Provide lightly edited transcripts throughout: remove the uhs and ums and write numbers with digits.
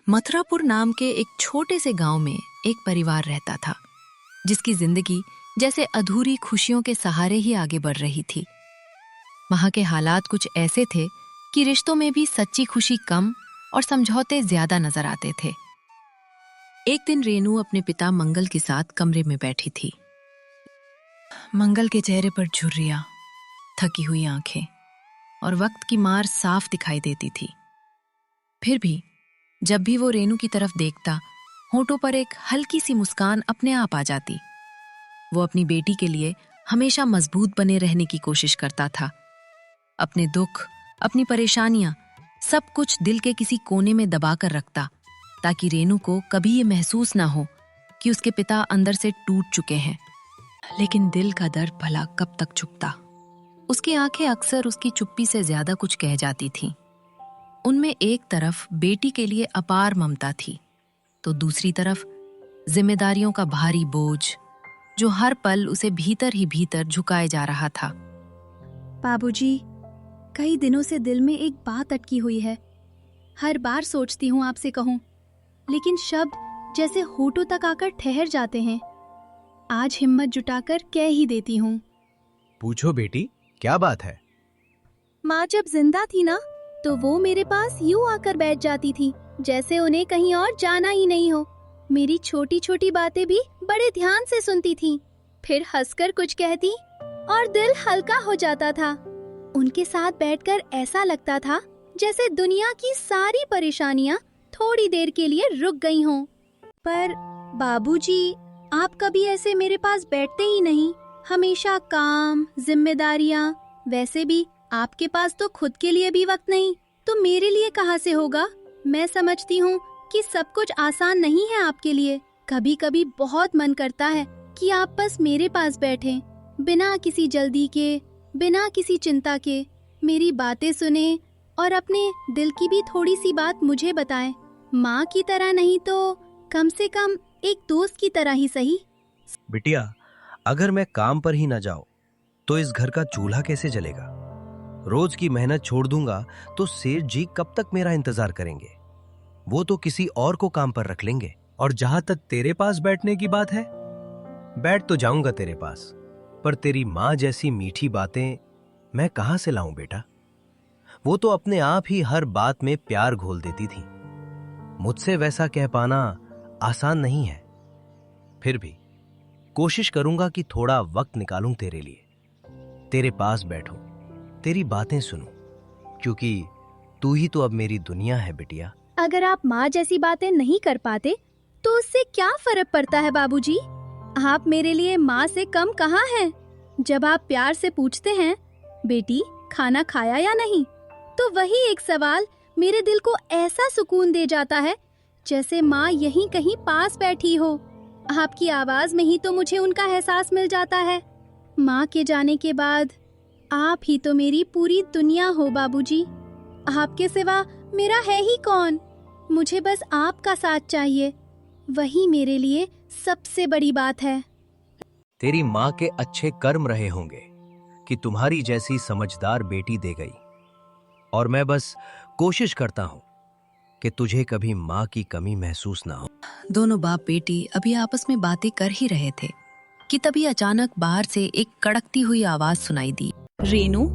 मथुरापुर नाम के एक छोटे से गांव में एक परिवार रहता था, जिसकी जिंदगी जैसे अधूरी खुशियों के सहारे ही आगे बढ़ रही थी। वहां के हालात कुछ ऐसे थे कि रिश्तों में भी सच्ची खुशी कम और समझौते ज्यादा नजर आते थे। एक दिन रेनू अपने पिता मंगल के साथ कमरे में बैठी थी। मंगल के चेहरे पर झुर्रियां, थकी हुई आंखें और वक्त की मार साफ दिखाई देती थी। फिर भी जब भी वो रेनू की तरफ देखता, होठों पर एक हल्की सी मुस्कान अपने आप आ जाती। वो अपनी बेटी के लिए हमेशा मजबूत बने रहने की कोशिश करता था। अपने दुख, अपनी परेशानियां, सब कुछ दिल के किसी कोने में दबा कर रखता, ताकि रेनू को कभी ये महसूस ना हो कि उसके पिता अंदर से टूट चुके हैं। लेकिन दिल का दर्द भला कब तक छुपता। उसकी आंखें अक्सर उसकी चुप्पी से ज्यादा कुछ कह जाती थीं। उनमें एक तरफ बेटी के लिए अपार ममता थी, तो दूसरी तरफ जिम्मेदारियों का भारी बोझ, जो हर पल उसे भीतर ही भीतर झुकाए जा रहा था। बाबूजी, कई दिनों से दिल में एक बात अटकी हुई है। हर बार सोचती हूँ आपसे कहूँ, लेकिन शब्द जैसे होठों तक आकर ठहर जाते हैं। आज हिम्मत जुटाकर कह ही देती हूँ। पूछो बेटी, क्या बात है? माँ जब जिंदा थी ना, तो वो मेरे पास यूं आकर बैठ जाती थी जैसे उन्हें कहीं और जाना ही नहीं हो। मेरी छोटी छोटी बातें भी बड़े ध्यान से सुनती थी, फिर हंसकर कुछ कहती और दिल हल्का हो जाता था। उनके साथ बैठकर ऐसा लगता था जैसे दुनिया की सारी परेशानियां थोड़ी देर के लिए रुक गई हों। पर बाबूजी, आप कभी ऐसे मेरे पास बैठते ही नहीं, हमेशा काम, जिम्मेदारियां। वैसे भी आपके पास तो खुद के लिए भी वक्त नहीं, तो मेरे लिए कहाँ से होगा? मैं समझती हूँ कि सब कुछ आसान नहीं है आपके लिए। कभी कभी बहुत मन करता है कि आप बस मेरे पास बैठें, बिना किसी जल्दी के, बिना किसी चिंता के, मेरी बातें सुने और अपने दिल की भी थोड़ी सी बात मुझे बताएं। माँ की तरह नहीं तो कम से कम एक दोस्त की तरह ही सही। बिटिया, अगर मैं काम पर ही न जाऊं तो इस घर का चूल्हा कैसे जलेगा? रोज की मेहनत छोड़ दूंगा तो सेठ जी कब तक मेरा इंतजार करेंगे? वो तो किसी और को काम पर रख लेंगे। और जहां तक तेरे पास बैठने की बात है, बैठ तो जाऊंगा तेरे पास, पर तेरी माँ जैसी मीठी बातें मैं कहां से लाऊं बेटा? वो तो अपने आप ही हर बात में प्यार घोल देती थी। मुझसे वैसा कह पाना आसान नहीं है। फिर भी कोशिश करूंगा कि थोड़ा वक्त निकालूं तेरे लिए, तेरे पास बैठूं, तेरी बातें सुनूं, क्योंकि तू ही तो अब मेरी दुनिया है बिटिया। अगर आप माँ जैसी बातें नहीं कर पाते तो उससे क्या फर्क पड़ता है बाबूजी? आप मेरे लिए माँ से कम कहाँ हैं। जब आप प्यार से पूछते हैं, बेटी खाना खाया या नहीं, तो वही एक सवाल मेरे दिल को ऐसा सुकून दे जाता है जैसे माँ यहीं कहीं पास बैठी हो। आपकी आवाज में ही तो मुझे उनका एहसास मिल जाता है। माँ के जाने के बाद आप ही तो मेरी पूरी दुनिया हो बाबूजी। आपके सिवा मेरा है ही कौन? मुझे बस आपका साथ चाहिए, वही मेरे लिए सबसे बड़ी बात है। तेरी माँ के अच्छे कर्म रहे होंगे कि तुम्हारी जैसी समझदार बेटी दे गई, और मैं बस कोशिश करता हूँ कि तुझे कभी माँ की कमी महसूस ना हो। दोनों बाप बेटी अभी आपस में बातें कर ही रहे थे कि तभी अचानक बाहर से एक कड़कती हुई आवाज सुनाई दी। रेनू,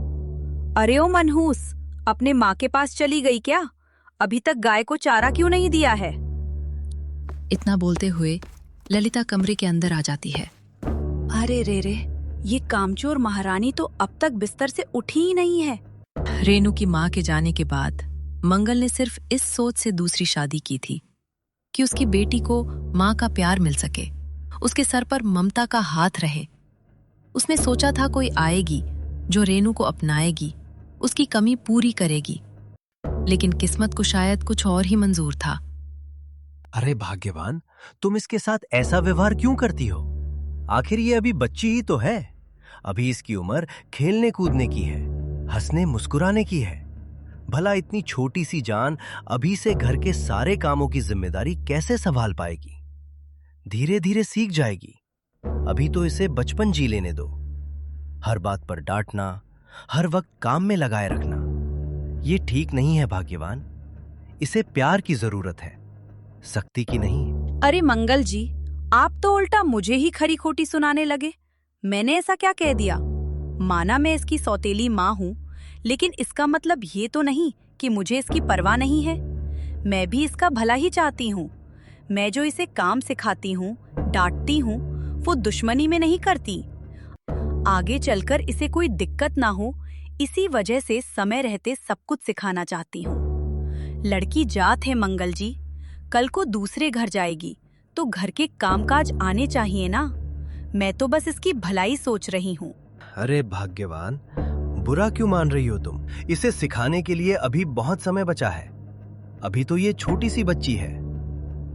अरे ओ मनहूस, अपने माँ के पास चली गई क्या? अभी तक गाय को चारा क्यों नहीं दिया है? इतना बोलते हुए ललिता कमरे के अंदर आ जाती है। अरे रे, ये कामचोर महारानी तो अब तक बिस्तर से उठी ही नहीं है। रेनू की माँ के जाने के बाद मंगल ने सिर्फ इस सोच से दूसरी शादी की थी कि उसकी बेटी को माँ का प्यार मिल सके, उसके सर पर ममता का हाथ रहे। उसने सोचा था कोई आएगी जो रेनू को अपनाएगी, उसकी कमी पूरी करेगी, लेकिन किस्मत को शायद कुछ और ही मंजूर था। अरे भाग्यवान, तुम इसके साथ ऐसा व्यवहार क्यों करती हो? आखिर ये अभी बच्ची ही तो है। अभी इसकी उम्र खेलने कूदने की है, हंसने मुस्कुराने की है। भला इतनी छोटी सी जान अभी से घर के सारे कामों की जिम्मेदारी कैसे संभाल पाएगी? धीरे धीरे सीख जाएगी। अभी तो इसे बचपन जी लेने दो। हर बात पर डांटना, हर वक्त काम में लगाए रखना, ये ठीक नहीं है भाग्यवान। इसे प्यार की जरूरत है, सख्ती की नहीं। अरे मंगल जी, आप तो उल्टा मुझे ही खरी खोटी सुनाने लगे। मैंने ऐसा क्या कह दिया? माना मैं इसकी सौतेली माँ हूँ, लेकिन इसका मतलब ये तो नहीं कि मुझे इसकी परवाह नहीं है। मैं भी इसका भला ही चाहती हूँ। मैं जो इसे काम सिखाती हूँ, डांटती हूँ, वो दुश्मनी में नहीं करती। आगे चलकर इसे कोई दिक्कत ना हो, इसी वजह से समय रहते सब कुछ सिखाना चाहती हूँ। लड़की जात है मंगल जी, कल को दूसरे घर जाएगी तो घर के कामकाज आने चाहिए ना। मैं तो बस इसकी भलाई सोच रही हूँ। अरे भाग्यवान, बुरा क्यों मान रही हो तुम? इसे सिखाने के लिए अभी बहुत समय बचा है। अभी तो ये छोटी सी बच्ची है,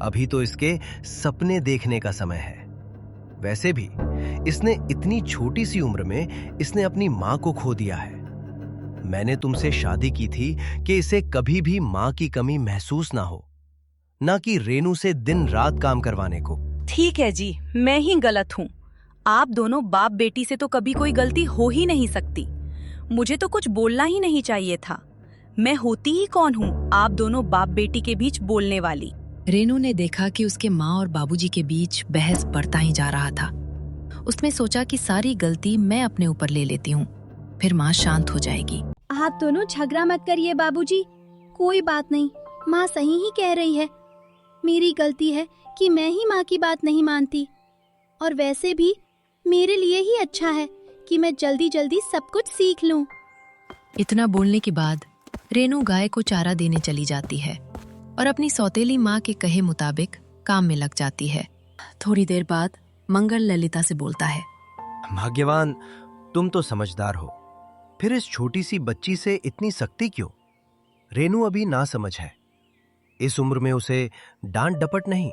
अभी तो इसके सपने देखने का समय है। वैसे भी इसने इतनी छोटी सी उम्र में इसने अपनी माँ को खो दिया है। मैंने तुमसे शादी की थी कि इसे कभी भी माँ की कमी महसूस ना हो, ना कि रेनू से दिन रात काम करवाने को। ठीक है जी, मैं ही गलत हूँ। आप दोनों बाप बेटी से तो कभी कोई गलती हो ही नहीं सकती। मुझे तो कुछ बोलना ही नहीं चाहिए था। मैं होती ही कौन हूँ आप दोनों बाप बेटी के बीच बोलने वाली? रेनू ने देखा कि उसके माँ और बाबूजी के बीच बहस बढ़ता ही जा रहा था। उसने सोचा कि सारी गलती मैं अपने ऊपर ले लेती हूँ, फिर माँ शांत हो जाएगी। आप दोनों झगड़ा मत करिए बाबूजी, कोई बात नहीं, माँ सही ही कह रही है। मेरी गलती है कि मैं ही माँ की बात नहीं मानती, और वैसे भी मेरे लिए ही अच्छा है कि मैं जल्दी जल्दी सब कुछ सीख लूं। इतना बोलने के बाद रेनू गाय को चारा देने चली जाती है और अपनी सौतेली माँ के कहे मुताबिक काम में लग जाती है। थोड़ी देर बाद मंगल ललिता से बोलता है, भाग्यवान, तुम तो समझदार हो, फिर इस छोटी सी बच्ची से इतनी सख्ती क्यों? रेनू अभी ना समझ है। इस उम्र में उसे डांट डपट नहीं,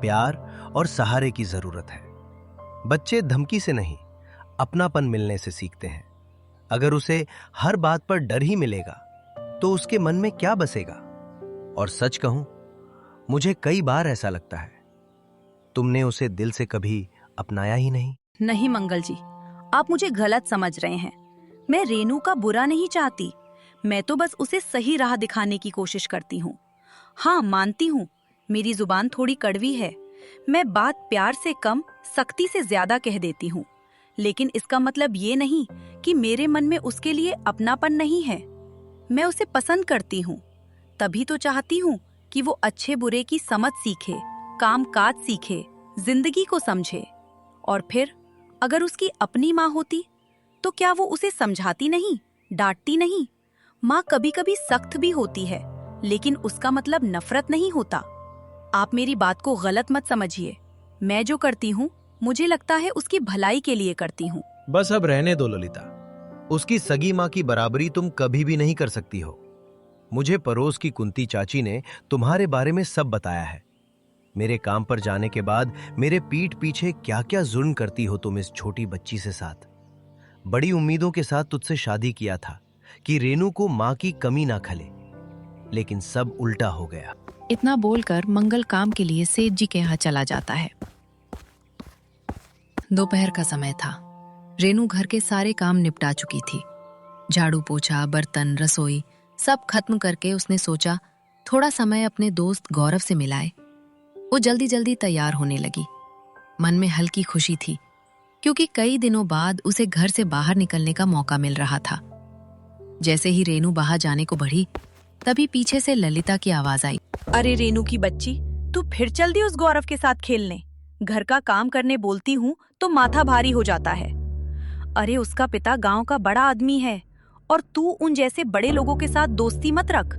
प्यार और सहारे की जरूरत है। बच्चे धमकी से नहीं, अपनापन मिलने से सीखते हैं। अगर उसे हर बात पर डर ही मिलेगा तो उसके मन में क्या बसेगा? और सच कहूं, मुझे कई बार ऐसा लगता है तुमने उसे दिल से कभी अपनाया ही नहीं। नहीं मंगल जी, आप मुझे गलत समझ रहे हैं। मैं रेनू का बुरा नहीं चाहती, मैं तो बस उसे सही राह दिखाने की कोशिश करती हूँ। हाँ, मानती हूँ मेरी जुबान थोड़ी कड़वी है, मैं बात प्यार से कम सख्ती से ज्यादा कह देती हूँ, लेकिन इसका मतलब ये नहीं कि मेरे मन में उसके लिए अपनापन नहीं है। मैं उसे पसंद करती हूँ, तभी तो चाहती हूँ कि वो अच्छे बुरे की समझ सीखे, काम काज सीखे, जिंदगी को समझे। और फिर अगर उसकी अपनी माँ होती तो क्या वो उसे समझाती नहीं, डांटती नहीं? माँ कभी कभी सख्त भी होती है, लेकिन उसका मतलब नफरत नहीं होता। आप मेरी बात को गलत मत समझिए। मैं जो करती हूँ मुझे लगता है उसकी भलाई के लिए करती हूँ। बस अब रहने दो ललिता, उसकी सगी माँ की बराबरी तुम कभी भी नहीं कर सकती हो। मुझे पड़ोस की कुंती चाची ने तुम्हारे बारे में सब बताया है। मेरे काम पर जाने के बाद मेरे पीठ पीछे क्या क्या जुल्म करती हो तुम इस छोटी बच्ची से साथ। बड़ी उम्मीदों के साथ तुझसे शादी किया था कि रेनू को माँ की कमी ना खले, लेकिन सब उल्टा हो गया। इतना बोलकर मंगल काम के लिए सेठ जी के यहाँ चला जाता है। दोपहर का समय था। रेनू घर के सारे काम निपटा चुकी थी। झाड़ू पोछा, बर्तन, रसोई सब खत्म करके उसने सोचा थोड़ा समय अपने दोस्त गौरव से मिलाए। वो जल्दी जल्दी तैयार होने लगी। मन में हल्की खुशी थी, क्योंकि कई दिनों बाद उसे घर से बाहर निकलने का मौका मिल रहा था। जैसे ही रेनू बाहर जाने को बढ़ी, तभी पीछे से ललिता की आवाज आई। अरे रेनू की बच्ची, तू फिर चल दी उस गौरव के साथ खेलने? घर का काम करने बोलती हूँ तो माथा भारी हो जाता है। अरे उसका पिता गांव का बड़ा आदमी है, और तू उन जैसे बड़े लोगों के साथ दोस्ती मत रख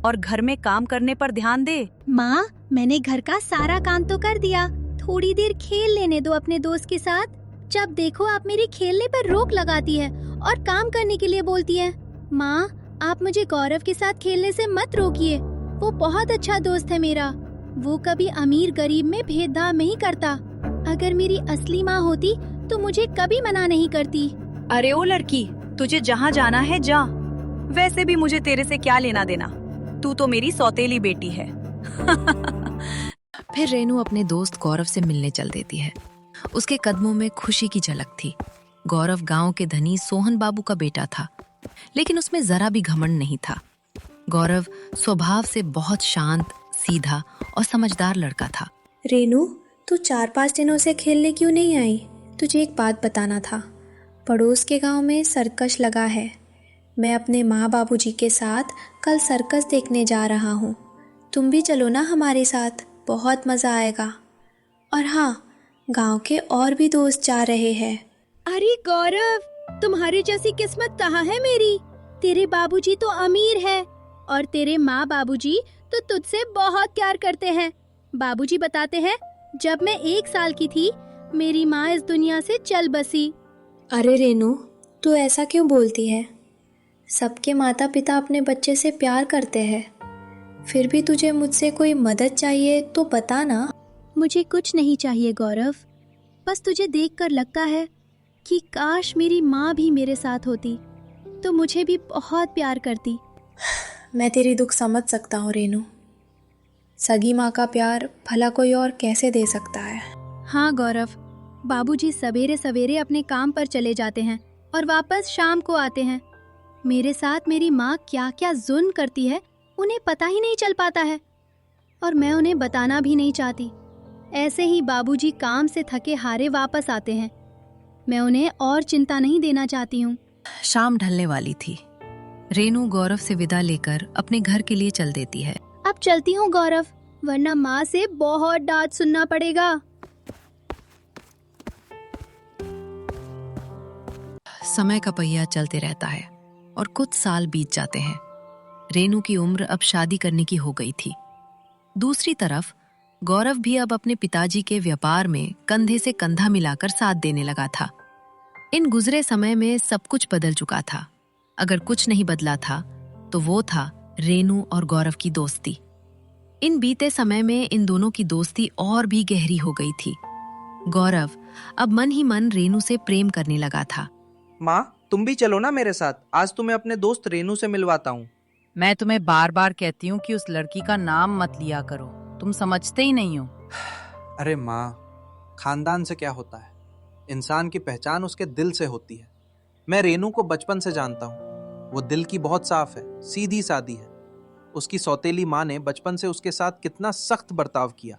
और घर में काम करने पर ध्यान दे। माँ, मैंने घर का सारा काम तो कर दिया, थोड़ी देर खेल लेने दो अपने दोस्त के साथ। जब देखो आप मेरी खेलने पर रोक लगाती है और काम करने के लिए बोलती है। माँ, आप मुझे गौरव के साथ खेलने से मत रोकिए, वो बहुत अच्छा दोस्त है मेरा। वो कभी अमीर गरीब में भेदभाव नहीं करता। अगर मेरी असली माँ होती तो मुझे कभी मना नहीं करती। अरे ओ लड़की, तुझे जहाँ जाना है जा, वैसे भी मुझे तेरे से क्या लेना देना, तू तो मेरी सौतेली बेटी है। फिर रेनू अपने दोस्त गौरव से मिलने चल देती है। उसके कदमों में खुशी की झलक थी। गौरव गांव के धनी सोहन बाबू का बेटा था, लेकिन उसमें जरा भी घमंड नहीं था। गौरव स्वभाव से बहुत शांत, सीधा और समझदार लड़का था। रेनू, तू 4-5 दिनों से खेलने क्यों नहीं आई? तुझे एक बात बताना था। पड़ोस के गांव में सर्कस लगा है। मैं अपने माँ बाबूजी के साथ कल सर्कस देखने जा रहा हूँ। तुम भी चलो ना हमारे साथ, बहुत मज़ा आएगा। और हाँ, गांव के और भी दोस्त जा रहे हैं। अरे गौरव, तुम्हारी जैसी किस्मत कहाँ है मेरी। तेरे बाबूजी तो अमीर है और तेरे माँ बाबूजी तो तुझसे बहुत प्यार करते हैं। बाबूजी बताते हैं, जब मैं 1 साल की थी मेरी माँ इस दुनिया से चल बसी। अरे रेनू, तू ऐसा क्यों बोलती है? सबके माता पिता अपने बच्चे से प्यार करते हैं। फिर भी तुझे मुझसे कोई मदद चाहिए तो बता ना। मुझे कुछ नहीं चाहिए गौरव, बस तुझे देखकर लगता है कि काश मेरी माँ भी मेरे साथ होती तो मुझे भी बहुत प्यार करती। मैं तेरी दुख समझ सकता हूँ रेनू। सगी माँ का प्यार भला कोई और कैसे दे सकता है। हाँ गौरव, बाबूजी सवेरे सवेरे अपने काम पर चले जाते हैं और वापस शाम को आते हैं। मेरे साथ मेरी माँ क्या क्या जुल्म करती है उन्हें पता ही नहीं चल पाता है और मैं उन्हें बताना भी नहीं चाहती। ऐसे ही बाबूजी काम से थके हारे वापस आते हैं। मैं उन्हें और चिंता नहीं देना चाहती हूँ। शाम ढलने वाली थी। रेनू गौरव से विदा लेकर अपने घर के लिए चल देती है। अब चलती हूँ गौरव, वरना माँ से बहुत डांट सुनना पड़ेगा। समय का पहिया चलते रहता है और कुछ साल बीत जाते हैं। रेनू की उम्र अब शादी करने की हो गई थी। दूसरी तरफ गौरव भी अब अपने पिताजी के व्यापार में कंधे से कंधा मिलाकर साथ देने लगा था। इन गुजरे समय में सब कुछ बदल चुका था। अगर कुछ नहीं बदला था तो वो था रेनू और गौरव की दोस्ती। इन बीते समय में इन दोनों की दोस्ती और भी गहरी हो गई थी। गौरव अब मन ही मन रेनू से प्रेम करने लगा था। माँ, तुम भी चलो ना मेरे साथ। आज तुम्हें अपने दोस्त रेनू से मिलवाता हूँ। मैं तुम्हें बार बार कहती हूँ कि उस लड़की का नाम मत लिया करो, तुम समझते ही नहीं हो। अरे माँ, खानदान से क्या होता है, इंसान की पहचान उसके दिल से होती है। मैं रेनू को बचपन से जानता हूँ। वो दिल की बहुत साफ है, सीधी सादी है। उसकी सौतेली माँ ने बचपन से उसके साथ कितना सख्त बर्ताव किया,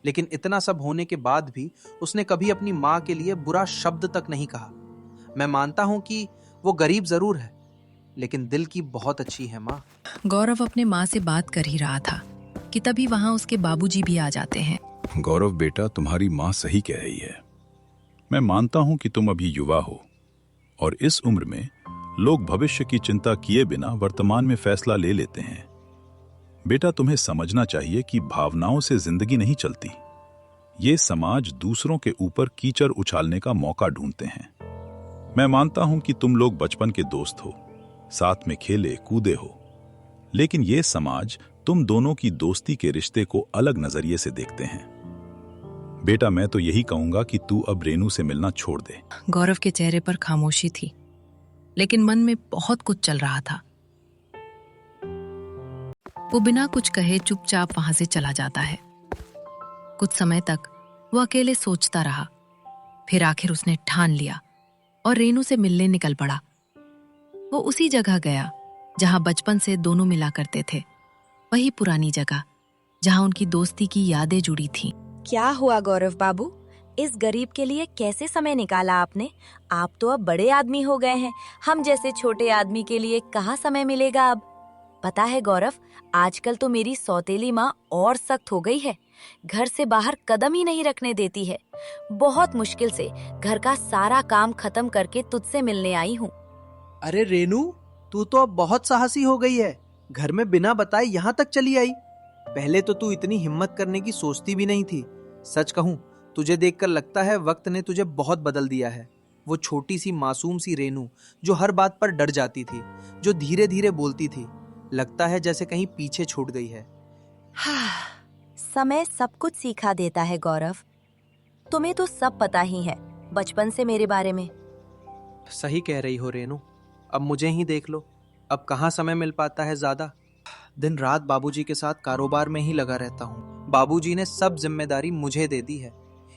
लेकिन इतना सब होने के बाद भी उसने कभी अपनी माँ के लिए बुरा शब्द तक नहीं कहा। मैं मानता हूँ कि वो गरीब जरूर है, लेकिन दिल की बहुत अच्छी है माँ। गौरव अपने माँ से बात कर ही रहा था कि तभी वहां उसके बाबूजी भी आ जाते हैं। गौरव बेटा, तुम्हारी माँ सही कह रही है। मैं मानता हूं कि तुम अभी युवा हो और इस उम्र में लोग भविष्य की चिंता किए बिना वर्तमान में फैसला ले लेते हैं। बेटा, तुम्हें समझना चाहिए कि भावनाओं से जिंदगी नहीं चलती। ये समाज दूसरों के ऊपर कीचड़ उछालने का मौका ढूंढते हैं। मैं मानता हूं कि तुम लोग बचपन के दोस्त हो, साथ में खेले कूदे हो, लेकिन ये समाज तुम दोनों की दोस्ती के रिश्ते को अलग नजरिए से देखते हैं। बेटा, मैं तो यही कहूंगा कि तू अब रेनू से मिलना छोड़ दे। गौरव के चेहरे पर खामोशी थी, लेकिन मन में बहुत कुछ चल रहा था। वो बिना कुछ कहे चुपचाप वहां से चला जाता है। कुछ समय तक वो अकेले सोचता रहा, फिर आखिर उसने ठान लिया और रेनू से मिलने निकल पड़ा। वो उसी जगह गया जहां बचपन से दोनों मिला करते थे, वही पुरानी जगह जहां उनकी दोस्ती की यादें जुड़ी थीं। क्या हुआ गौरव बाबू, इस गरीब के लिए कैसे समय निकाला आपने? आप तो अब बड़े आदमी हो गए हैं, हम जैसे छोटे आदमी के लिए कहाँ समय मिलेगा अब? पता है गौरव, आजकल तो मेरी सौतेली माँ और सख्त हो गई है, घर से बाहर कदम ही नहीं रखने देती है। बहुत मुश्किल से घर का सारा काम खत्म करके तुझसे मिलने आई हूँ। अरे रेनू, तू तो अब बहुत साहसी हो गई है। घर में बिना बताए यहाँ तक चली आई। पहले तो तू इतनी हिम्मत करने की सोचती भी नहीं थी। सच कहूँ, तुझे देखकर लगता है वक्त ने तुझे बहुत बदल दिया है। वो छोटी सी मासूम सी रेनू जो हर बात पर डर जाती थी, जो धीरे धीरे बोलती थी, लगता है जैसे कहीं पीछे छूट गई है। समय सब कुछ सिखा देता है गौरव। तुम्हें तो सब पता ही है बचपन से मेरे बारे में। सही कह रही हो रेनू, अब मुझे ही देख लो। अब कहाँ समय मिल पाता है ज्यादा। दिन रात बाबूजी के साथ कारोबार में ही लगा रहता हूँ। बाबूजी ने सब जिम्मेदारी मुझे दे दी है,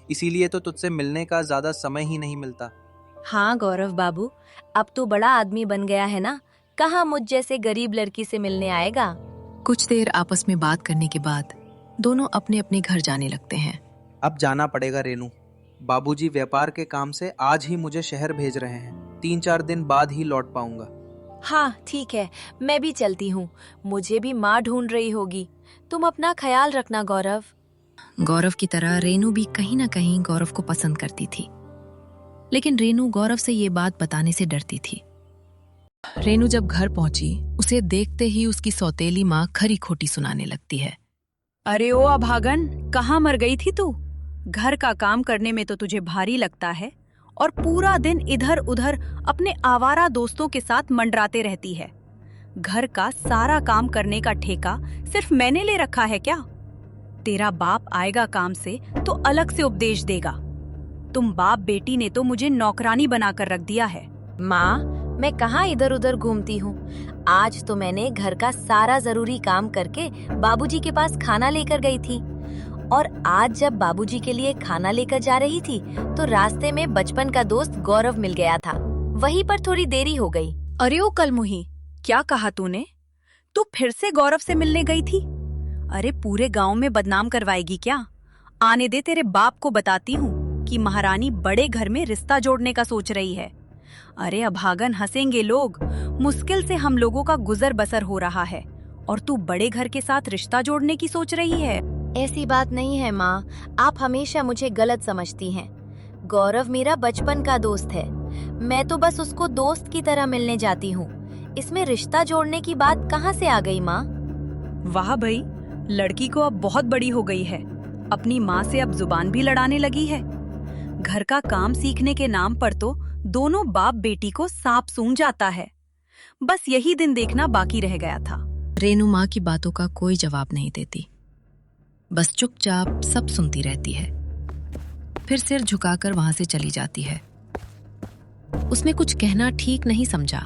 इसीलिए तो तुझसे मिलने का ज्यादा समय ही नहीं मिलता। हाँ गौरव बाबू, अब तो बड़ा आदमी बन गया है ना, कहाँ मुझ जैसे गरीब लड़की से मिलने आएगा। कुछ देर आपस में बात करने के बाद दोनों अपने अपने घर जाने लगते हैं। अब जाना पड़ेगा रेनू। बाबूजी व्यापार के काम से आज ही मुझे शहर भेज रहे हैं। 3-4 दिन बाद ही लौट पाऊंगा। हाँ ठीक है, मैं भी चलती हूँ। मुझे भी माँ ढूंढ रही होगी। तुम अपना ख्याल रखना गौरव। गौरव की तरह रेनू भी कहीं ना कहीं गौरव को पसंद करती थी, लेकिन रेनू गौरव से ये बात बताने से डरती थी। रेनू जब घर पहुंची, उसे देखते ही उसकी सौतेली माँ खरी खोटी सुनाने लगती है। अरे ओ अभागन, कहाँ मर गई थी तू? घर का काम करने में तो तुझे भारी लगता है और पूरा दिन इधर उधर अपने आवारा दोस्तों के साथ मंडराते रहती है। घर का सारा काम करने का ठेका सिर्फ मैंने ले रखा है क्या? तेरा बाप आएगा काम से तो अलग से उपदेश देगा। तुम बाप बेटी ने तो मुझे नौकरानी बनाकर रख दिया है। माँ, मैं कहाँ इधर उधर घूमती हूँ। आज तो मैंने घर का सारा जरूरी काम करके बाबूजी के पास खाना लेकर गई थी। और आज जब बाबूजी के लिए खाना लेकर जा रही थी तो रास्ते में बचपन का दोस्त गौरव मिल गया था। वहीं पर थोड़ी देरी हो गई। अरे ओ कलमुही, क्या कहा तूने? तू फिर से गौरव से मिलने गई थी? अरे पूरे गांव में बदनाम करवाएगी क्या? आने दे, तेरे बाप को बताती हूँ कि महारानी बड़े घर में रिश्ता जोड़ने का सोच रही है। अरे अभागन, हंसेंगे लोग। मुश्किल से हम लोगों का गुजर बसर हो रहा है और तू बड़े घर के साथ रिश्ता जोड़ने की सोच रही है। ऐसी बात नहीं है माँ, आप हमेशा मुझे गलत समझती हैं। गौरव मेरा बचपन का दोस्त है। मैं तो बस उसको दोस्त की तरह मिलने जाती हूँ। इसमें रिश्ता जोड़ने की बात कहाँ से आ गई माँ? वाह भाई, लड़की को अब बहुत बड़ी हो गई है। अपनी माँ से अब जुबान भी लड़ाने लगी है। घर का काम सीखने के नाम पर तो दोनों बाप बेटी को सांप सूंघ जाता है। बस यही दिन देखना बाकी रह गया था। रेनू माँ की बातों का कोई जवाब नहीं देती, बस चुपचाप सब सुनती रहती है। फिर सिर झुकाकर वहां से चली जाती है। उसने कुछ कहना ठीक नहीं समझा,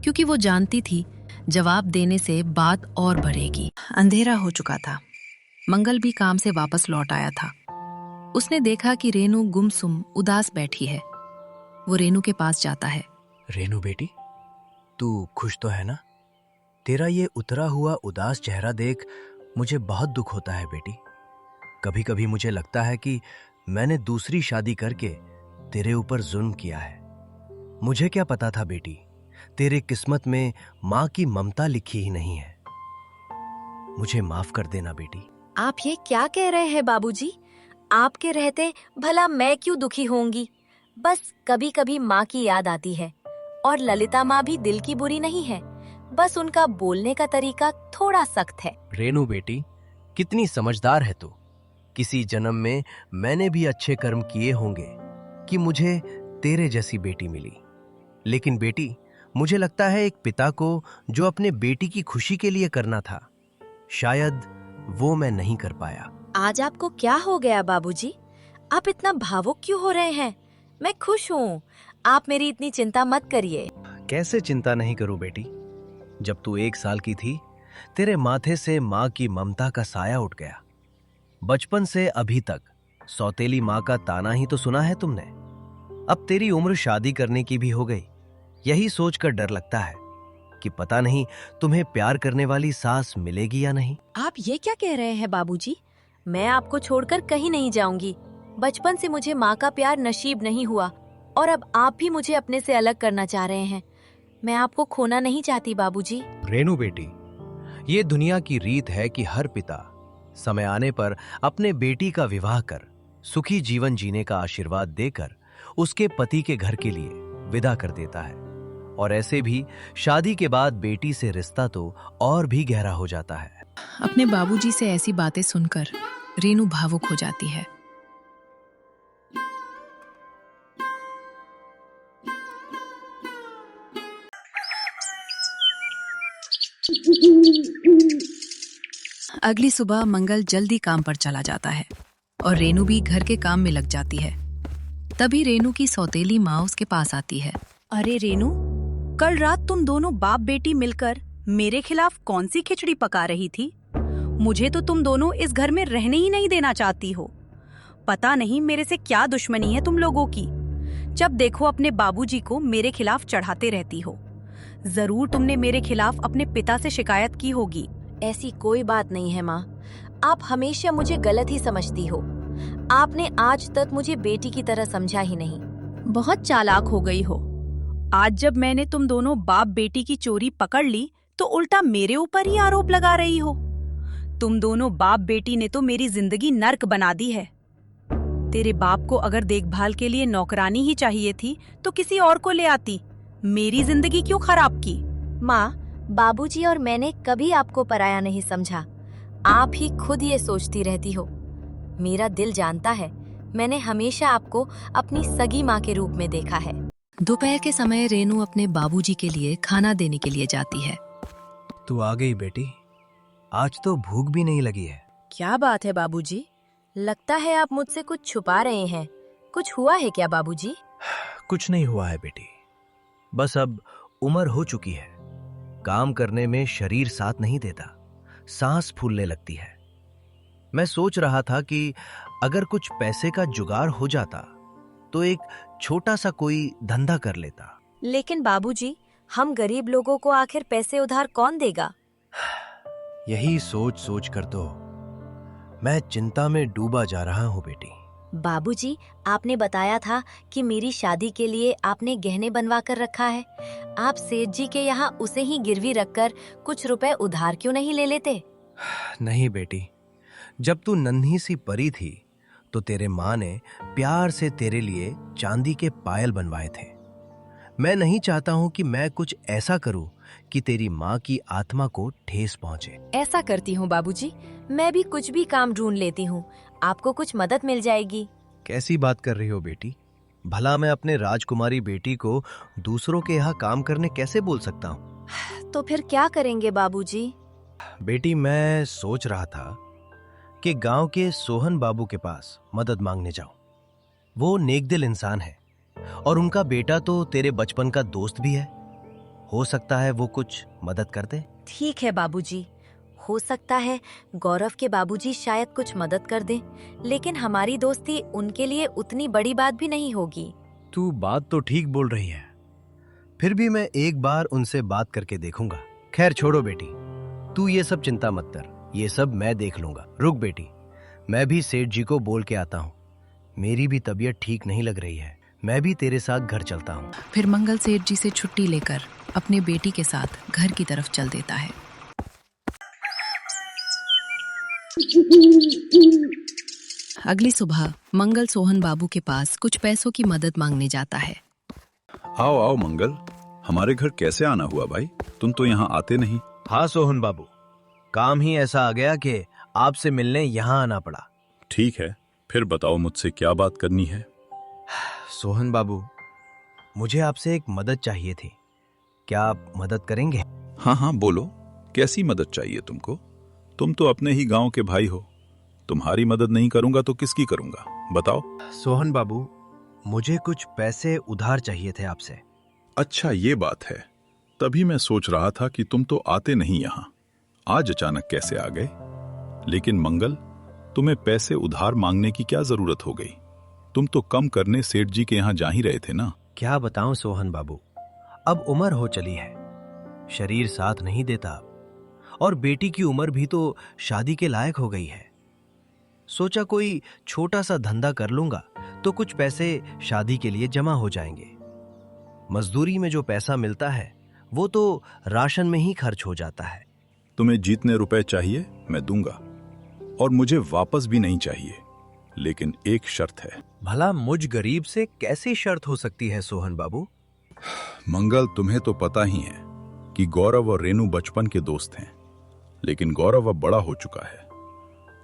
क्योंकि वो जानती थी जवाब देने से बात और बढ़ेगी। अंधेरा हो चुका था। मंगल भी काम से वापस लौट आया था। उसने देखा कि रेनू गुमसुम उदास बैठी है। वो रेनू के पास जाता है। रेनू बेटी, तू खुश तो है ना? तेरा ये उतरा हुआ उदास चेहरा देख मुझे बहुत दुख होता है बेटी। कभी कभी मुझे लगता है कि मैंने दूसरी शादी करके तेरे ऊपर जुल्म किया है। मुझे क्या पता था बेटी, तेरे किस्मत में माँ की ममता लिखी ही नहीं है। मुझे माफ कर देना बेटी। आप ये क्या कह रहे हैं बाबूजी? आपके रहते भला मैं क्यों दुखी होंगी? बस कभी कभी माँ की याद आती है। और ललिता माँ भी दिल की बुरी नहीं है, बस उनका बोलने का तरीका थोड़ा सख्त है। रेनू बेटी, कितनी समझदार है तू। किसी जन्म में मैंने भी अच्छे कर्म किए होंगे कि मुझे तेरे जैसी बेटी मिली। लेकिन बेटी, मुझे लगता है एक पिता को जो अपने बेटी की खुशी के लिए करना था, शायद वो मैं नहीं कर पाया। आज आपको क्या हो गया बाबूजी? आप इतना भावुक क्यों हो रहे हैं? मैं खुश हूँ। आप मेरी इतनी चिंता मत करिए। कैसे चिंता नहीं करूं बेटी? जब तू 1 साल की थी, तेरे माथे से माँ की ममता का साया उठ गया। बचपन से अभी तक सौतेली माँ का ताना ही तो सुना है तुमने। अब तेरी उम्र शादी करने की भी हो गई। यही सोचकर डर लगता है कि पता नहीं तुम्हें प्यार करने वाली सास मिलेगी या नहीं। आप ये क्या कह रहे हैं बाबूजी? मैं आपको छोड़कर कहीं नहीं जाऊंगी। बचपन से मुझे माँ का प्यार नसीब नहीं हुआ और अब आप भी मुझे अपने से अलग करना चाह रहे हैं। मैं आपको खोना नहीं चाहती बाबूजी। रेनू बेटी, ये दुनिया की रीत है कि हर पिता समय आने पर अपने बेटी का विवाह कर सुखी जीवन जीने का आशीर्वाद देकर उसके पति के घर के लिए विदा कर देता है। और ऐसे भी शादी के बाद बेटी से रिश्ता तो और भी गहरा हो जाता है। अपने बाबूजी से ऐसी बातें सुनकर रेनू भावुक हो जाती है। अगली सुबह मंगल जल्दी काम पर चला जाता है और रेनू भी घर के काम में लग जाती है। तभी रेनू की सौतेली माँ उसके पास आती है। अरे रेनू, कल रात तुम दोनों बाप बेटी मिलकर मेरे खिलाफ कौन सी खिचड़ी पका रही थी? मुझे तो तुम दोनों इस घर में रहने ही नहीं देना चाहती हो। पता नहीं मेरे से क्या दुश्मनी है तुम लोगों की। जब देखो अपने बाबूजी को मेरे खिलाफ चढ़ाते रहती हो। जरूर तुमने मेरे खिलाफ अपने पिता से शिकायत की होगी। ऐसी कोई बात नहीं है माँ। आप हमेशा मुझे गलत ही समझती हो। आपने आज तक मुझे बेटी की तरह समझा ही नहीं। बहुत चालाक हो गई हो। आज जब मैंने तुम दोनों बाप बेटी की चोरी पकड़ ली तो उल्टा मेरे ऊपर ही आरोप लगा रही हो। तुम दोनों बाप बेटी ने तो मेरी जिंदगी नर्क बना दी है। तेरे बाप को अगर देखभाल के लिए नौकरानी ही चाहिए थी तो किसी और को ले आती। मेरी जिंदगी क्यों खराब की? माँ, बाबूजी और मैंने कभी आपको पराया नहीं समझा। आप ही खुद ये सोचती रहती हो। मेरा दिल जानता है, मैंने हमेशा आपको अपनी सगी माँ के रूप में देखा है। दोपहर के समय रेनू अपने बाबूजी के लिए खाना देने के लिए जाती है। तू आ गई बेटी। आज तो भूख भी नहीं लगी है। क्या बात है बाबूजी? लगता है आप मुझसे कुछ छुपा रहे हैं। कुछ हुआ है क्या बाबूजी? कुछ नहीं हुआ है बेटी, बस अब उम्र हो चुकी है। काम करने में शरीर साथ नहीं देता, सांस फूलने लगती है। मैं सोच रहा था कि अगर कुछ पैसे का जुगाड़ हो जाता तो एक छोटा सा कोई धंधा कर लेता। लेकिन बाबूजी, हम गरीब लोगों को आखिर पैसे उधार कौन देगा? यही सोच सोच कर तो मैं चिंता में डूबा जा रहा हूँ बेटी। बाबूजी, आपने बताया था कि मेरी शादी के लिए आपने गहने बनवा कर रखा है। आप सेठ जी के यहाँ उसे ही गिरवी रखकर कुछ रुपए उधार क्यों नहीं ले लेते? नहीं बेटी, जब तू नन्ही सी परी थी तो तेरे माँ ने प्यार से तेरे लिए चांदी के पायल बनवाए थे। मैं नहीं चाहता हूँ कि मैं कुछ ऐसा करूँ कि तेरी माँ की आत्मा को ठेस पहुँचे। ऐसा करती हूँ बाबूजी, मैं भी कुछ भी काम ढूंढ लेती हूँ। आपको कुछ मदद मिल जाएगी। कैसी बात कर रही हो बेटी? भला मैं अपने राजकुमारी बेटी को दूसरों के यहाँ काम करने कैसे बोल सकता हूँ? तो फिर क्या करेंगे बाबूजी? बेटी, मैं सोच रहा था कि गांव के सोहन बाबू के पास मदद मांगने जाऊं। वो नेकदिल इंसान है और उनका बेटा तो तेरे बचपन का दोस्त भी है। हो सकता है वो कुछ मदद कर दे। ठीक है बाबूजी, हो सकता है गौरव के बाबूजी शायद कुछ मदद कर दें, लेकिन हमारी दोस्ती उनके लिए उतनी बड़ी बात भी नहीं होगी। तू बात तो ठीक बोल रही है, फिर भी मैं एक बार उनसे बात करके देखूंगा। खैर छोड़ो बेटी, तू ये सब चिंता मत कर, ये सब मैं देख लूंगा। रुक बेटी, मैं भी सेठ जी को बोल के आता हूँ। मेरी भी तबीयत ठीक नहीं लग रही है, मैं भी तेरे साथ घर चलता हूँ। फिर मंगल सेठ जी से छुट्टी लेकर अपने बेटी के साथ घर की तरफ चल देता है। अगली सुबह मंगल सोहन बाबू के पास कुछ पैसों की मदद मांगने जाता है। आओ आओ मंगल, हमारे घर कैसे आना हुआ भाई? तुम तो यहाँ आते नहीं। हाँ सोहन बाबू, काम ही ऐसा आ गया कि आपसे मिलने यहाँ आना पड़ा। ठीक है, फिर बताओ मुझसे क्या बात करनी है? सोहन बाबू, मुझे आपसे एक मदद चाहिए थी, क्या आप मदद करेंगे? हाँ हाँ बोलो, कैसी मदद चाहिए तुमको? तुम तो अपने ही गांव के भाई हो, तुम्हारी मदद नहीं करूंगा तो किसकी करूंगा, बताओ। सोहन बाबू, मुझे कुछ पैसे उधार चाहिए थे आपसे। अच्छा ये बात है, तभी मैं सोच रहा था कि तुम तो आते नहीं यहाँ, आज अचानक कैसे आ गए? लेकिन मंगल, तुम्हें पैसे उधार मांगने की क्या जरूरत हो गई? तुम तो कम करने सेठ जी के यहाँ जा ही रहे थे ना। क्या बताऊं सोहन बाबू, अब उम्र हो चली है, शरीर साथ नहीं देता और बेटी की उम्र भी तो शादी के लायक हो गई है। सोचा कोई छोटा सा धंधा कर लूंगा तो कुछ पैसे शादी के लिए जमा हो जाएंगे। मजदूरी में जो पैसा मिलता है वो तो राशन में ही खर्च हो जाता है। तुम्हें जितने रुपए चाहिए मैं दूंगा, और मुझे वापस भी नहीं चाहिए, लेकिन एक शर्त है। भला मुझ गरीब से कैसी शर्त हो सकती है सोहन बाबू? मंगल, तुम्हें तो पता ही है कि गौरव और रेनू बचपन के दोस्त हैं, लेकिन गौरव अब बड़ा हो चुका है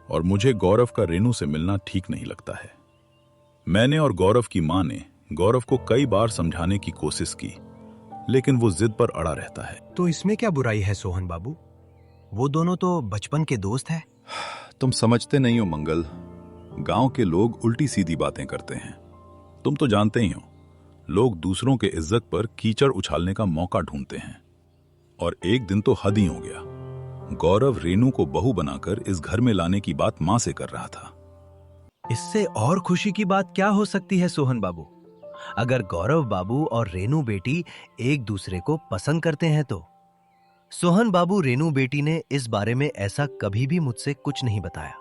और मुझे गौरव का रेनू से मिलना ठीक नहीं लगता है। मैंने और गौरव की मां ने गौरव को कई बार समझाने की कोशिश की, लेकिन वो जिद पर अड़ा रहता है। तो इसमें क्या बुराई है सोहन बाबू? वो दोनों तो बचपन के दोस्त हैं। तुम समझते नहीं हो मंगल, गांव के लोग उल्टी सीधी बातें करते हैं। तुम तो जानते ही हो, लोग दूसरों के इज्जत पर कीचड़ उछालने का मौका ढूंढते हैं। और एक दिन तो हद ही हो गया, गौरव रेनू को बहू बनाकर इस घर में लाने की बात मां से कर रहा था। इससे और खुशी की बात क्या हो सकती है सोहन बाबू? अगर गौरव बाबू और रेनू बेटी एक दूसरे को पसंद करते हैं तो। सोहन बाबू रेनू बेटी ने इस बारे में ऐसा कभी भी मुझसे कुछ नहीं बताया,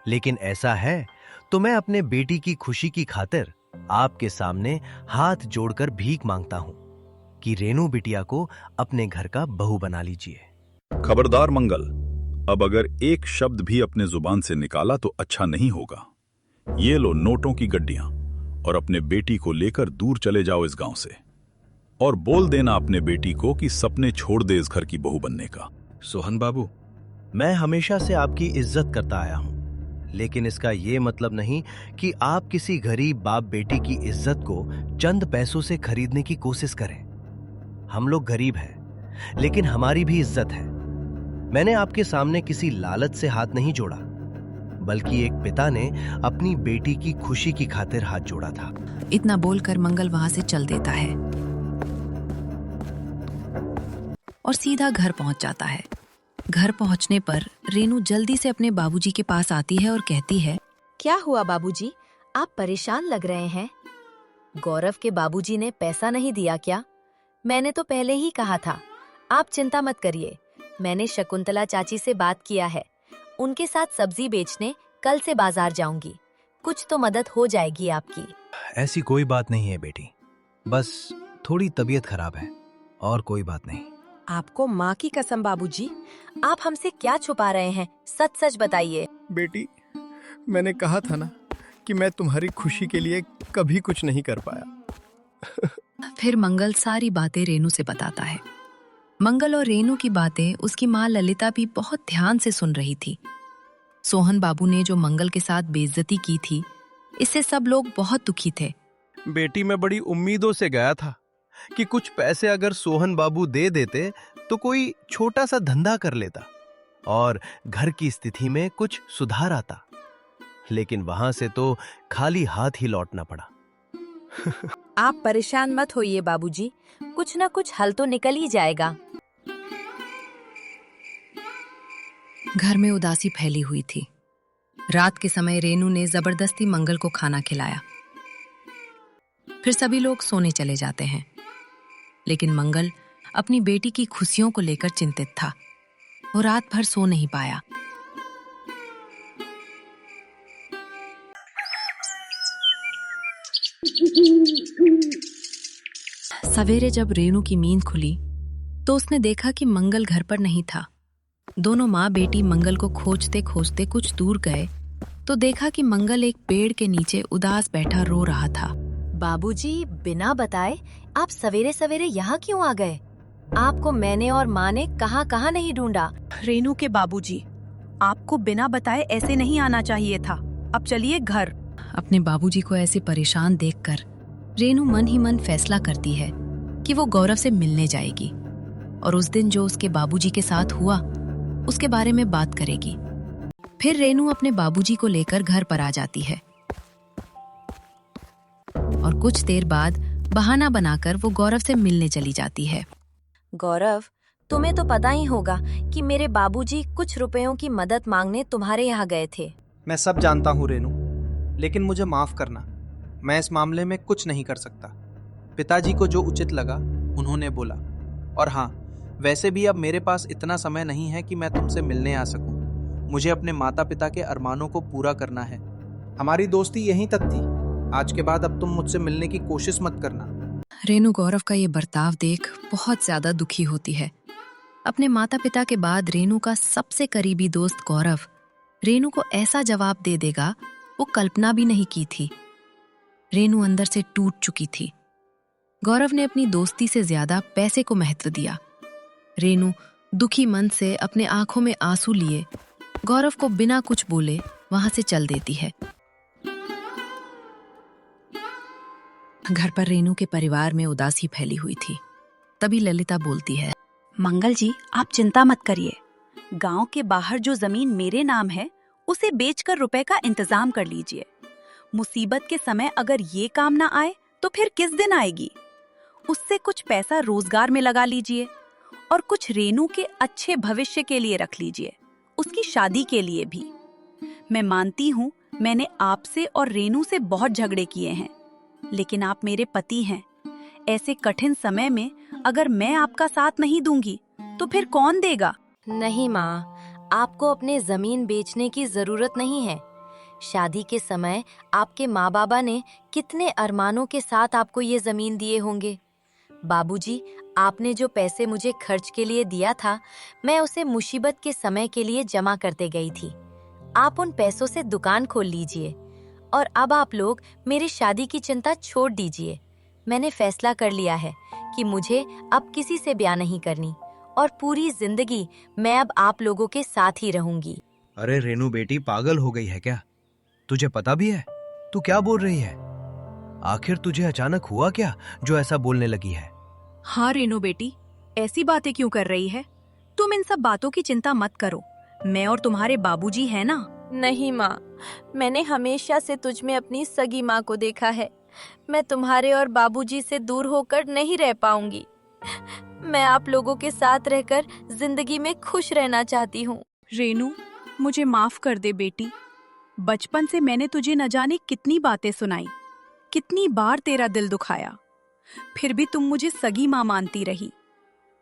लेकिन ऐसा है तो मैं अपने बेटी की खुशी की खातिर आपके सामने हाथ जोड़कर भीख मांगता हूं कि रेनू बिटिया को अपने घर का बहू बना लीजिए। खबरदार मंगल, अब अगर एक शब्द भी अपने जुबान से निकाला तो अच्छा नहीं होगा। ये लो नोटों की गड्डियां और अपने बेटी को लेकर दूर चले जाओ इस गांव से, और बोल देना अपने बेटी को कि सपने छोड़ दे इस घर की बहू बनने का। सोहन बाबू, मैं हमेशा से आपकी इज्जत करता आया हूं, लेकिन इसका यह मतलब नहीं कि आप किसी गरीब बाप बेटी की इज्जत को चंद पैसों से खरीदने की कोशिश करें। हम लोग गरीब हैं, लेकिन हमारी भी इज्जत है। मैंने आपके सामने किसी लालच से हाथ नहीं जोड़ा, बल्कि एक पिता ने अपनी बेटी की खुशी की खातिर हाथ जोड़ा था। इतना बोलकर मंगल वहां से चल देता है और सीधा घर पहुंच जाता है। घर पहुंचने पर रेनू जल्दी से अपने बाबूजी के पास आती है और कहती है, क्या हुआ बाबूजी, आप परेशान लग रहे हैं? गौरव के बाबूजी ने पैसा नहीं दिया क्या? मैंने तो पहले ही कहा था। आप चिंता मत करिए, मैंने शकुंतला चाची से बात किया है। उनके साथ सब्जी बेचने कल से बाजार जाऊंगी। कुछ तो मदद हो जाएगी आपकी। ऐसी कोई बात नहीं है बेटी, बस थोड़ी तबीयत खराब है, और कोई बात नहीं। आपको माँ की कसम बाबूजी, आप हमसे क्या छुपा रहे हैं? सच सच बताइए। बेटी, मैंने कहा था ना कि मैं तुम्हारी खुशी के लिए कभी कुछ नहीं कर पाया। फिर मंगल सारी बातें रेनू से बताता है। मंगल और रेनू की बातें उसकी माँ ललिता भी बहुत ध्यान से सुन रही थी। सोहन बाबू ने जो मंगल के साथ बेइज्जती की थी, इससे सब लोग बहुत दुखी थे। बेटी, मैं बड़ी उम्मीदों से गया था कि कुछ पैसे अगर सोहन बाबू दे देते तो कोई छोटा सा धंधा कर लेता और घर की स्थिति में कुछ सुधार आता, लेकिन वहां से तो खाली हाथ ही लौटना पड़ा। आप परेशान मत होइए बाबूजी, कुछ न कुछ हल तो निकल ही जाएगा। घर में उदासी फैली हुई थी। रात के समय रेनू ने जबरदस्ती मंगल को खाना खिलाया। फिर सभी लोग सोने चले जाते हैं, लेकिन मंगल अपनी बेटी की खुशियों को लेकर चिंतित था। वो रात भर सो नहीं पाया। सवेरे जब रेनू की नींद खुली तो उसने देखा कि मंगल घर पर नहीं था। दोनों माँ बेटी मंगल को खोजते खोजते कुछ दूर गए तो देखा कि मंगल एक पेड़ के नीचे उदास बैठा रो रहा था। बाबूजी, बिना बताए आप सवेरे सवेरे यहाँ क्यों आ गए? आपको मैंने और माँ ने कहाँ कहाँ नहीं ढूंढा। रेनू के बाबूजी, आपको बिना बताए ऐसे नहीं आना चाहिए था। अब चलिए घर। अपने बाबूजी को ऐसे परेशान देखकर रेनू मन ही मन फैसला करती है कि वो गौरव से मिलने जाएगी और उस दिन जो उसके बाबूजी के साथ हुआ उसके बारे में बात करेगी। फिर रेनू अपने बाबूजी को लेकर घर पर आ जाती है और कुछ देर बाद बहाना बनाकर वो गौरव से मिलने चली जाती है। गौरव, तुम्हें तो पता ही होगा कि मेरे बाबूजी कुछ रुपयों की मदद मांगने तुम्हारे यहाँ गए थे। मैं सब जानता हूँ रेनू, लेकिन मुझे माफ करना, मैं इस मामले में कुछ नहीं कर सकता। पिताजी को जो उचित लगा उन्होंने बोला। और हाँ, वैसे भी अब मेरे पास इतना समय नहीं है कि मैं तुमसे मिलने आ सकूं। मुझे अपने माता पिता के अरमानों को पूरा करना है। हमारी दोस्ती यहीं तक थी। आज के बाद अब तुम मुझसे मिलने की कोशिश मत करना। रेनू गौरव का ये बर्ताव देख बहुत ज्यादा दुखी होती है। अपने माता पिता के बाद रेनू का सबसे करीबी दोस्त गौरव रेनू को ऐसा जवाब दे देगा वो कल्पना भी नहीं की थी। रेनू अंदर से टूट चुकी थी। गौरव ने अपनी दोस्ती से ज्यादा पैसे को महत्व दिया। रेनू दुखी मन से अपने आंखों में आंसू लिए गौरव को बिना कुछ बोले वहां से चल देती है। घर पर रेनू के परिवार में उदासी फैली हुई थी। तभी ललिता बोलती है, मंगल जी, आप चिंता मत करिए। गांव के बाहर जो जमीन मेरे नाम है उसे बेचकर रुपए का इंतजाम कर लीजिए। मुसीबत के समय अगर ये काम ना आए तो फिर किस दिन आएगी? उससे कुछ पैसा रोजगार में लगा लीजिए और कुछ रेनू के अच्छे भविष्य के लिए रख लीजिए, उसकी शादी के लिए भी। मैं मानती हूँ मैंने आपसे और रेनू से बहुत झगड़े किए हैं, लेकिन आप मेरे पति हैं। ऐसे कठिन समय में अगर मैं आपका साथ नहीं दूंगी तो फिर कौन देगा? नहीं माँ, आपको अपने जमीन बेचने की जरूरत नहीं है। शादी के समय आपके माँ बाबा ने कितने अरमानों के साथ आपको ये जमीन दिए होंगे। बाबूजी, आपने जो पैसे मुझे खर्च के लिए दिया था, मैं उसे मुसीबत के समय के लिए जमा करते गई थी। आप उन पैसों से दुकान खोल लीजिए और अब आप लोग मेरी शादी की चिंता छोड़ दीजिए। मैंने फैसला कर लिया है कि मुझे अब किसी से ब्याह नहीं करनी और पूरी जिंदगी मैं अब आप लोगों के साथ ही रहूंगी। अरे रेनू बेटी, पागल हो गई है क्या? तुझे पता भी है तू क्या बोल रही है? आखिर तुझे अचानक हुआ क्या जो ऐसा बोलने लगी है? हाँ रेनू बेटी, ऐसी बातें क्यों कर रही है? तुम इन सब बातों की चिंता मत करो। मैं और तुम्हारे बाबूजी हैं ना। नहीं माँ, मैंने हमेशा से तुझ में अपनी सगी माँ को देखा है। मैं तुम्हारे और बाबूजी से दूर होकर नहीं रह पाऊंगी। मैं आप लोगों के साथ रहकर जिंदगी में खुश रहना चाहती हूँ। रेनू, मुझे माफ कर दे बेटी। बचपन से मैंने तुझे न जाने कितनी बातें सुनाई, कितनी बार तेरा दिल दुखाया, फिर भी तुम मुझे सगी माँ मानती रही।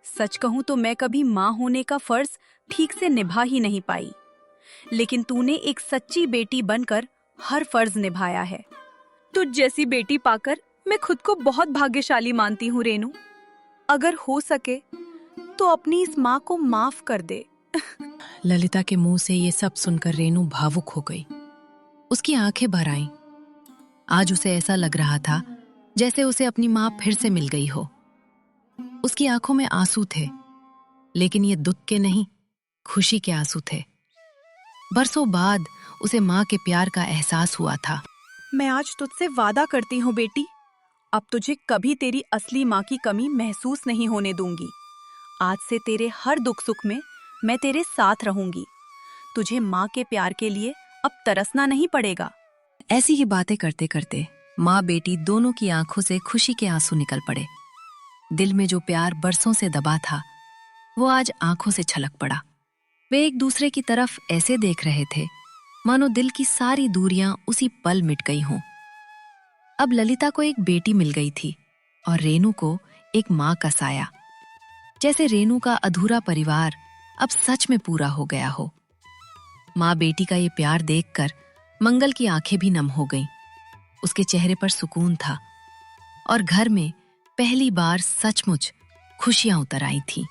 सच कहूँ तो मैं कभी माँ होने का फर्ज ठीक से निभा ही नहीं पाई, लेकिन तूने एक सच्ची बेटी बनकर हर फर्ज निभाया है। तुझ जैसी बेटी पाकर मैं खुद को बहुत भाग्यशाली मानती हूँ रेनू। अगर हो सके तो अपनी इस माँ को माफ कर दे। ललिता के मुंह से ये सब सुनकर रेनू भावुक हो गई। उसकी आंखें भर आईं। आज उसे ऐसा लग रहा था जैसे उसे अपनी माँ फिर से मिल गई हो। उसकी आंखों में आंसू थे, लेकिन ये दुख के नहीं, खुशी के आंसू थे। बरसों बाद उसे माँ के प्यार का एहसास हुआ था। मैं आज तुझसे वादा करती हूँ बेटी, अब तुझे कभी तेरी असली माँ की कमी महसूस नहीं होने दूंगी। आज से तेरे हर दुख सुख में मैं तेरे साथ रहूंगी। तुझे माँ के प्यार के लिए अब तरसना नहीं पड़ेगा। ऐसी ही बातें करते करते माँ बेटी दोनों की आंखों से खुशी के आंसू निकल पड़े। दिल में जो प्यार बरसों से दबा था, वो आज आंखों से छलक पड़ा। वे एक दूसरे की तरफ ऐसे देख रहे थे मानो दिल की सारी दूरियां उसी पल मिट गई हों। अब ललिता को एक बेटी मिल गई थी और रेनू को एक माँ का साया। जैसे रेनू का अधूरा परिवार अब सच में पूरा हो गया हो। माँ बेटी का ये प्यार देखकर मंगल की आंखें भी नम हो गईं। उसके चेहरे पर सुकून था और घर में पहली बार सचमुच खुशियां उतर आई थीं।